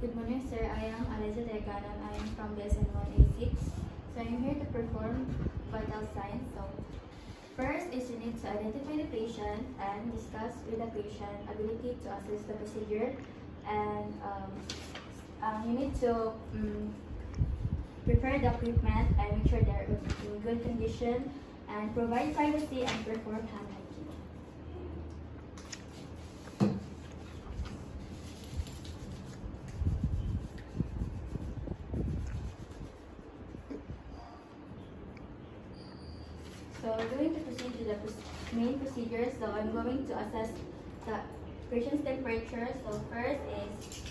Good morning, sir. I am Aliza Deganan. I am from BSN 1A6. So I'm here to perform vital signs. So first is you need to identify the patient and discuss with the patient ability to assess the procedure, and you need to prepare the equipment and make sure they're in good condition, and provide privacy and perform hand hygiene. So we're going to proceed to the main procedure. So I'm going to assess the patient's temperature. So first is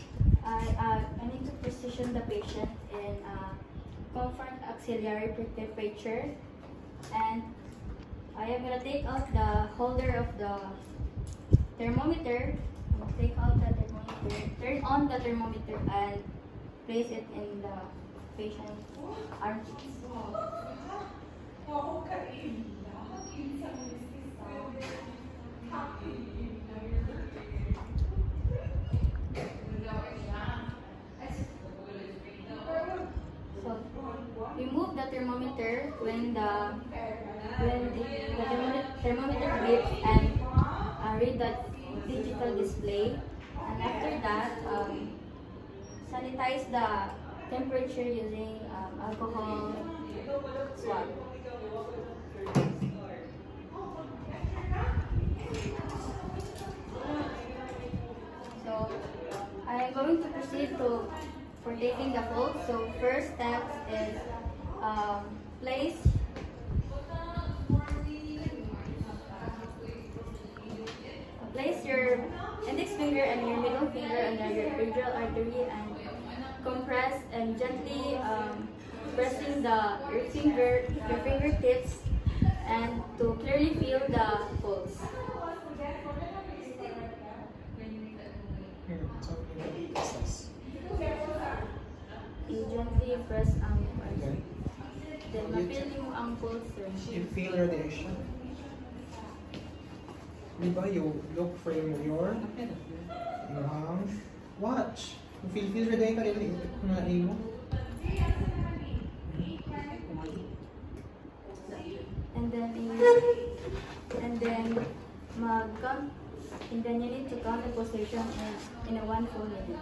I need to position the patient in comfort auxiliary temperature, and I am going to take out the holder of the thermometer. Take out the thermometer, turn on the thermometer, and place it in the patient's armpits. So remove the thermometer when the thermometer beeps and read the digital display, and after that sanitize the temperature using alcohol swab. So I am going to proceed for taking the pulse. So first step is place your index finger and your middle finger under your radial artery, and compress and gently pressing your fingertips, and to clearly feel the pulse. You gently press ang artery. Then ma-feel mo ang pulse. You feel radiation. Diba, you look for your hands. Watch. Feel radiation ka rin na mo. And then you need to count the pulsation in a 1 full minute.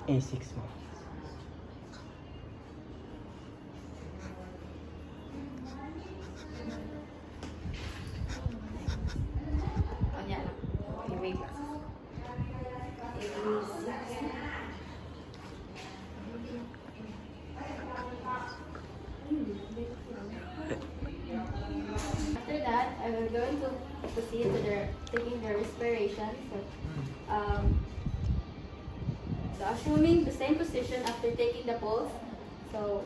A6 mo. After that, we're going to proceed to taking the respiration. So assuming the same position after taking the pulse. So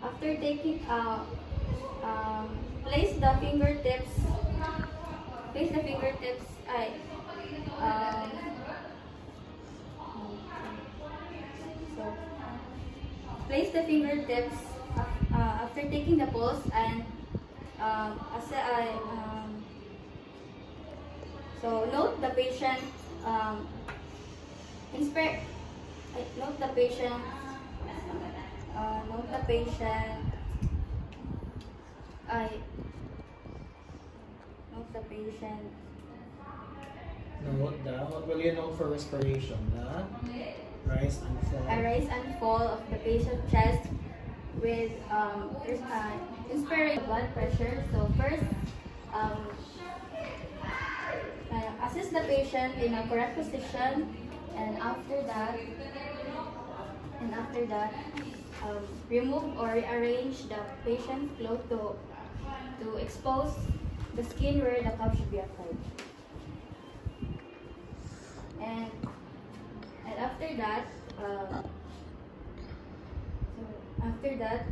after taking place the fingertips. Place the fingertips after taking the pulse, and so note the patient. Note the patient. What will you note for respiration? Rise and fall. A rise and fall of the patient's chest with inspiring blood pressure. So first, assist the patient in a correct position, and after that, remove or rearrange the patient's clothes to expose the skin where the cuff should be applied. And after that,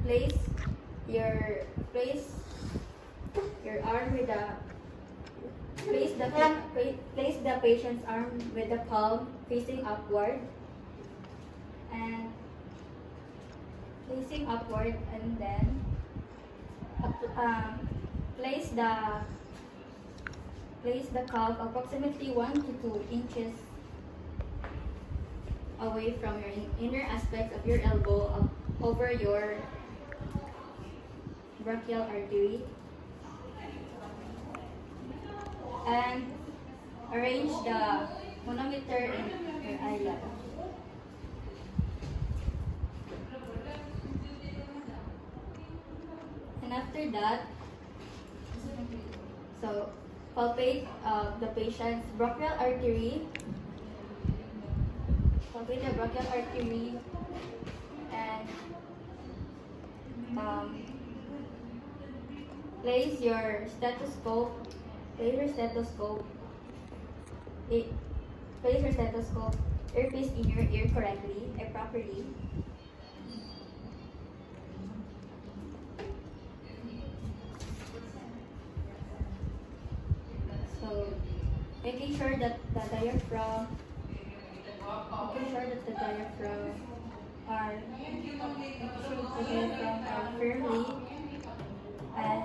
place your arm with place the patient's arm with the palm facing upward, and facing upward, and then place the cuff approximately 1 to 2 inches away from your inner aspects of your elbow over your brachial artery, and arrange the manometer in your eye level. And after that, so palpate the patient's brachial artery. Palpate the brachial artery and place your stethoscope. Place your stethoscope earpiece in your ear correctly and properly. So, making sure that the diaphragm are firmly, and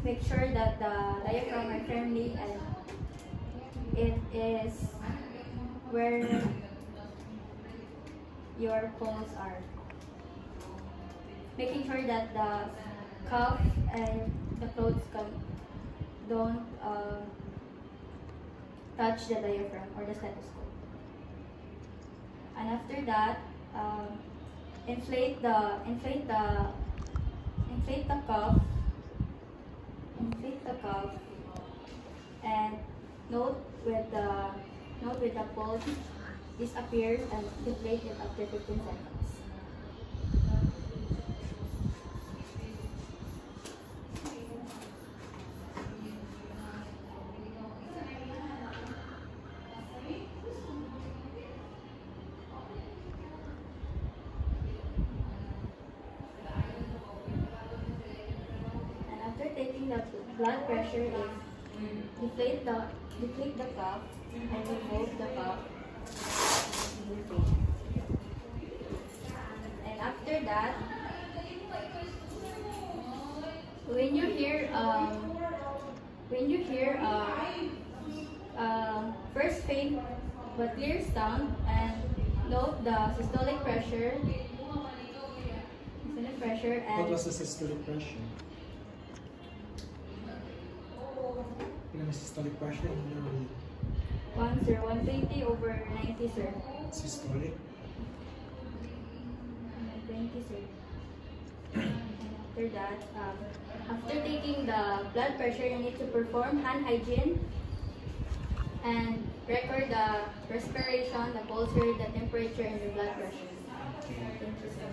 make sure that the diaphragm are firmly, and it is where your pulse are. Making sure that the cuff and the clothes don't touch the diaphragm or the stethoscope. And after that, inflate the cuff, and note with the pulse disappears, and deflate it after 15 seconds. And after taking the blood pressure is deflate the cuff and remove the cuff. And after that, when you hear first faint but clear sound, and note the systolic pressure. And what was the systolic pressure? The systolic pressure in your read. 120 over 90, sir. Systolic? 20, sir. And after that, after taking the blood pressure, you need to perform hand hygiene and record the respiration, the pulse rate, the temperature, and the blood pressure. Thank you, sir.